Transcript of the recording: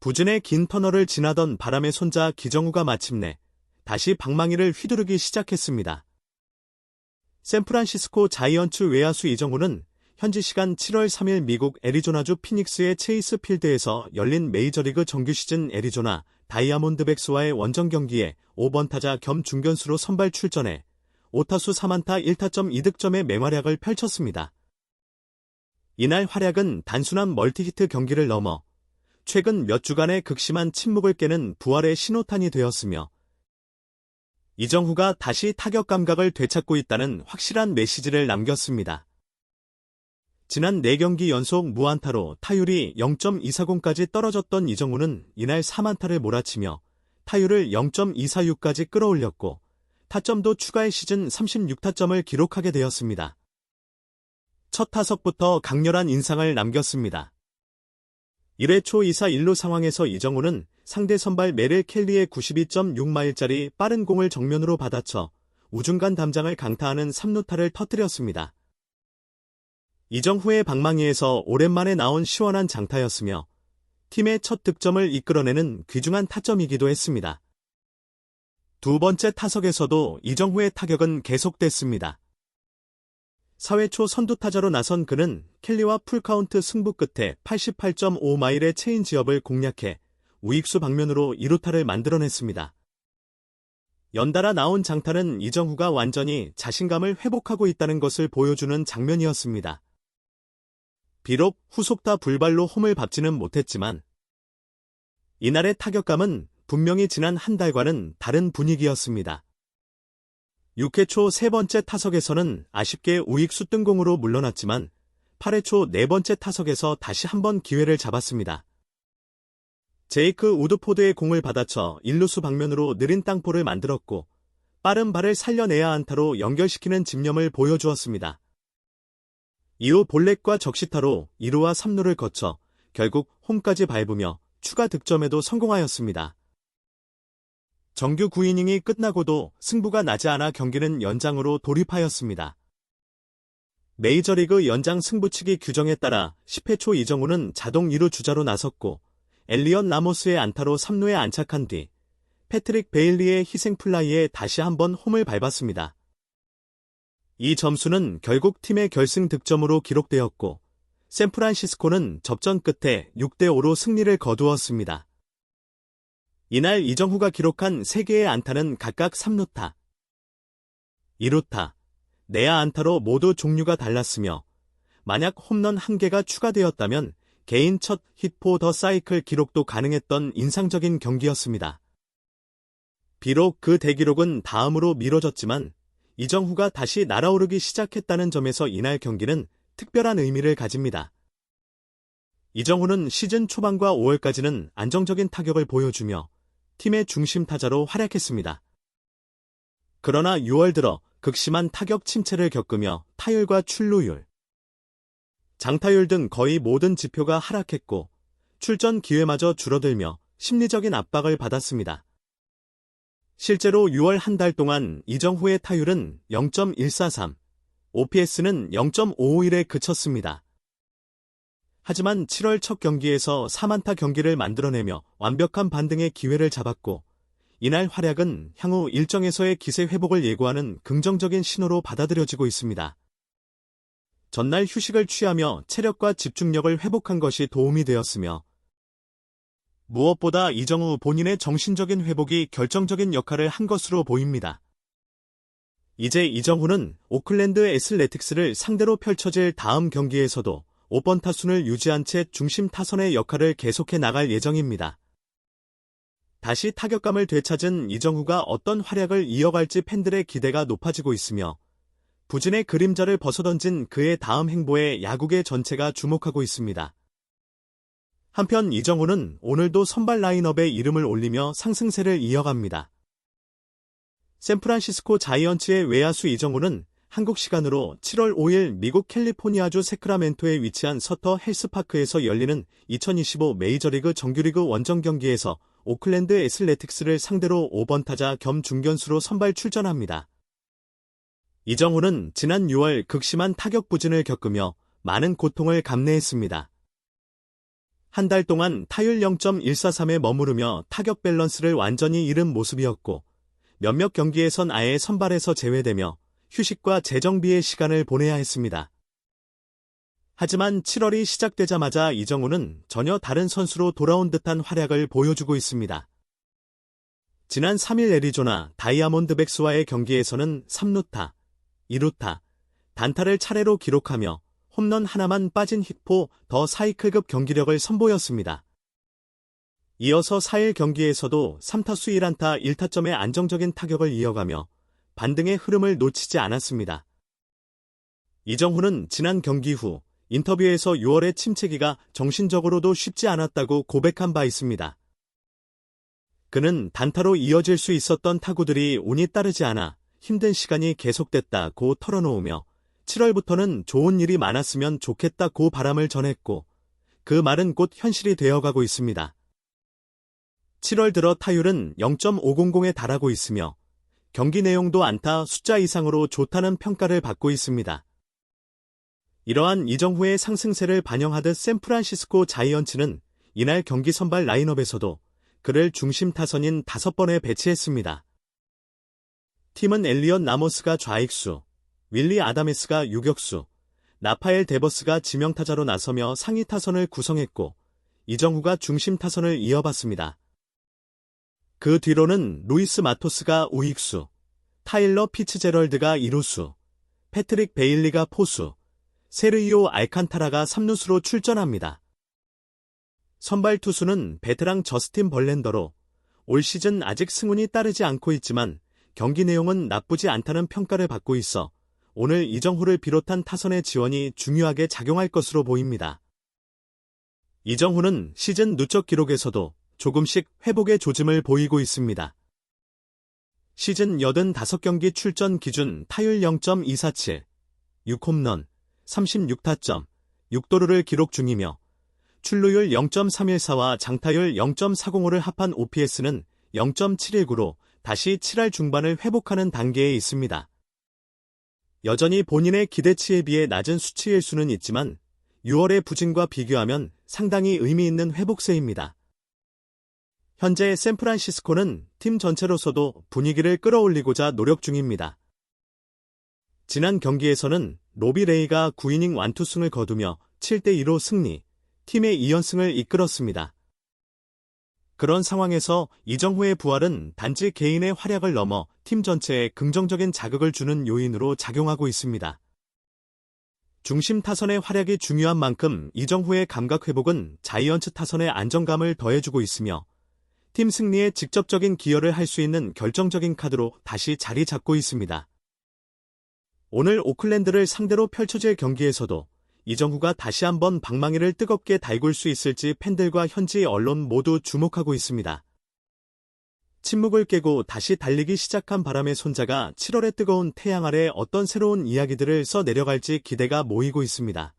부진의 긴 터널을 지나던 바람의 손자 기정우가 마침내 다시 방망이를 휘두르기 시작했습니다. 샌프란시스코 자이언츠 외야수 이정우는 현지 시간 7월 3일 미국 애리조나주 피닉스의 체이스 필드에서 열린 메이저리그 정규 시즌 애리조나 다이아몬드백스와의 원정 경기에 5번 타자 겸 중견수로 선발 출전해 5타수 3안타 1타점 2득점의 맹활약을 펼쳤습니다. 이날 활약은 단순한 멀티히트 경기를 넘어 최근 몇 주간의 극심한 침묵을 깨는 부활의 신호탄이 되었으며 이정후가 다시 타격 감각을 되찾고 있다는 확실한 메시지를 남겼습니다. 지난 4경기 연속 무안타로 타율이 0.240까지 떨어졌던 이정후는 이날 3안타를 몰아치며 타율을 0.246까지 끌어올렸고 타점도 추가해 시즌 36타점을 기록하게 되었습니다. 첫 타석부터 강렬한 인상을 남겼습니다. 1회 초 2사 1루 상황에서 이정후는 상대 선발 메릴 켈리의 92.6마일짜리 빠른 공을 정면으로 받아쳐 우중간 담장을 강타하는 3루타를 터뜨렸습니다. 이정후의 방망이에서 오랜만에 나온 시원한 장타였으며 팀의 첫 득점을 이끌어내는 귀중한 타점이기도 했습니다. 두 번째 타석에서도 이정후의 타격은 계속됐습니다. 4회 초 선두타자로 나선 그는 켈리와 풀카운트 승부 끝에 88.5마일의 체인지업을 공략해 우익수 방면으로 2루타를 만들어냈습니다. 연달아 나온 장타는 이정후가 완전히 자신감을 회복하고 있다는 것을 보여주는 장면이었습니다. 비록 후속타 불발로 홈을 밟지는 못했지만 이날의 타격감은 분명히 지난 한 달과는 다른 분위기였습니다. 6회 초 세 번째 타석에서는 아쉽게 우익수 뜬공으로 물러났지만 8회 초 네 번째 타석에서 다시 한번 기회를 잡았습니다. 제이크 우드포드의 공을 받아쳐 1루수 방면으로 느린 땅볼을 만들었고 빠른 발을 살려내야 안타로 연결시키는 집념을 보여주었습니다. 이후 볼넷과 적시타로 2루와 3루를 거쳐 결국 홈까지 밟으며 추가 득점에도 성공하였습니다. 정규 9이닝이 끝나고도 승부가 나지 않아 경기는 연장으로 돌입하였습니다. 메이저리그 연장 승부치기 규정에 따라 10회 초 이정후는 자동 2루 주자로 나섰고 엘리엇 라모스의 안타로 3루에 안착한 뒤 패트릭 베일리의 희생플라이에 다시 한번 홈을 밟았습니다. 이 점수는 결국 팀의 결승 득점으로 기록되었고 샌프란시스코는 접전 끝에 6대5로 승리를 거두었습니다. 이날 이정후가 기록한 3개의 안타는 각각 3루타, 2루타, 내야 안타로 모두 종류가 달랐으며 만약 홈런 1개가 추가되었다면 개인 첫 hit포 더 사이클 기록도 가능했던 인상적인 경기였습니다. 비록 그 대기록은 다음으로 미뤄졌지만 이정후가 다시 날아오르기 시작했다는 점에서 이날 경기는 특별한 의미를 가집니다. 이정후는 시즌 초반과 5월까지는 안정적인 타격을 보여주며 팀의 중심 타자로 활약했습니다. 그러나 6월 들어 극심한 타격 침체를 겪으며 타율과 출루율, 장타율 등 거의 모든 지표가 하락했고 출전 기회마저 줄어들며 심리적인 압박을 받았습니다. 실제로 6월 한 달 동안 이정후의 타율은 0.143, OPS는 0.551에 그쳤습니다. 하지만 7월 첫 경기에서 3안타 경기를 만들어내며 완벽한 반등의 기회를 잡았고 이날 활약은 향후 일정에서의 기세 회복을 예고하는 긍정적인 신호로 받아들여지고 있습니다. 전날 휴식을 취하며 체력과 집중력을 회복한 것이 도움이 되었으며 무엇보다 이정후 본인의 정신적인 회복이 결정적인 역할을 한 것으로 보입니다. 이제 이정후는 오클랜드 애슬레틱스를 상대로 펼쳐질 다음 경기에서도 5번 타순을 유지한 채 중심 타선의 역할을 계속해 나갈 예정입니다. 다시 타격감을 되찾은 이정후가 어떤 활약을 이어갈지 팬들의 기대가 높아지고 있으며 부진의 그림자를 벗어던진 그의 다음 행보에 야구계 전체가 주목하고 있습니다. 한편 이정후는 오늘도 선발 라인업에 이름을 올리며 상승세를 이어갑니다. 샌프란시스코 자이언츠의 외야수 이정후는 한국 시간으로 7월 5일 미국 캘리포니아주 세크라멘토에 위치한 서터 헬스파크에서 열리는 2025 메이저리그 정규리그 원정 경기에서 오클랜드 애슬레틱스를 상대로 5번 타자 겸 중견수로 선발 출전합니다. 이정후는 지난 6월 극심한 타격 부진을 겪으며 많은 고통을 감내했습니다. 한 달 동안 타율 0.143에 머무르며 타격 밸런스를 완전히 잃은 모습이었고 몇몇 경기에선 아예 선발에서 제외되며 휴식과 재정비의 시간을 보내야 했습니다. 하지만 7월이 시작되자마자 이정우는 전혀 다른 선수로 돌아온 듯한 활약을 보여주고 있습니다. 지난 3일 애리조나 다이아몬드백스와의 경기에서는 3루타, 2루타, 단타를 차례로 기록하며 홈런 하나만 빠진 hit포 더 사이클급 경기력을 선보였습니다. 이어서 4일 경기에서도 3타수 1안타 1타점의 안정적인 타격을 이어가며 반등의 흐름을 놓치지 않았습니다. 이정후는 지난 경기 후 인터뷰에서 6월의 침체기가 정신적으로도 쉽지 않았다고 고백한 바 있습니다. 그는 단타로 이어질 수 있었던 타구들이 운이 따르지 않아 힘든 시간이 계속됐다고 털어놓으며 7월부터는 좋은 일이 많았으면 좋겠다고 바람을 전했고 그 말은 곧 현실이 되어가고 있습니다. 7월 들어 타율은 0.500에 달하고 있으며 경기 내용도 안타 숫자 이상으로 좋다는 평가를 받고 있습니다. 이러한 이정후의 상승세를 반영하듯 샌프란시스코 자이언츠는 이날 경기 선발 라인업에서도 그를 중심 타선인 5번에 배치했습니다. 팀은 엘리엇 라모스가 좌익수, 윌리 아다메스가 유격수, 라파엘 데버스가 지명타자로 나서며 상위 타선을 구성했고 이정후가 중심 타선을 이어봤습니다. 그 뒤로는 루이스 마토스가 우익수, 타일러 피츠제럴드가 2루수, 패트릭 베일리가 포수, 세르히오 알칸타라가 3루수로 출전합니다. 선발 투수는 베테랑 저스틴 벌랜더로 올 시즌 아직 승운이 따르지 않고 있지만 경기 내용은 나쁘지 않다는 평가를 받고 있어 오늘 이정후를 비롯한 타선의 지원이 중요하게 작용할 것으로 보입니다. 이정후는 시즌 누적 기록에서도 조금씩 회복의 조짐을 보이고 있습니다. 시즌 85경기 출전 기준 타율 0.247, 6홈런, 36타점, 6도루를 기록 중이며 출루율 0.314와 장타율 0.405를 합한 OPS는 0.719로 다시 7할 중반을 회복하는 단계에 있습니다. 여전히 본인의 기대치에 비해 낮은 수치일 수는 있지만 6월의 부진과 비교하면 상당히 의미 있는 회복세입니다. 현재 샌프란시스코는 팀 전체로서도 분위기를 끌어올리고자 노력 중입니다. 지난 경기에서는 로비 레이가 9이닝 완투승을 거두며 7대2로 승리, 팀의 2연승을 이끌었습니다. 그런 상황에서 이정후의 부활은 단지 개인의 활약을 넘어 팀 전체에 긍정적인 자극을 주는 요인으로 작용하고 있습니다. 중심 타선의 활약이 중요한 만큼 이정후의 감각 회복은 자이언츠 타선의 안정감을 더해주고 있으며 팀 승리에 직접적인 기여를 할 수 있는 결정적인 카드로 다시 자리 잡고 있습니다. 오늘 오클랜드를 상대로 펼쳐질 경기에서도 이정후가 다시 한번 방망이를 뜨겁게 달굴 수 있을지 팬들과 현지 언론 모두 주목하고 있습니다. 침묵을 깨고 다시 달리기 시작한 바람의 손자가 7월의 뜨거운 태양 아래 어떤 새로운 이야기들을 써 내려갈지 기대가 모이고 있습니다.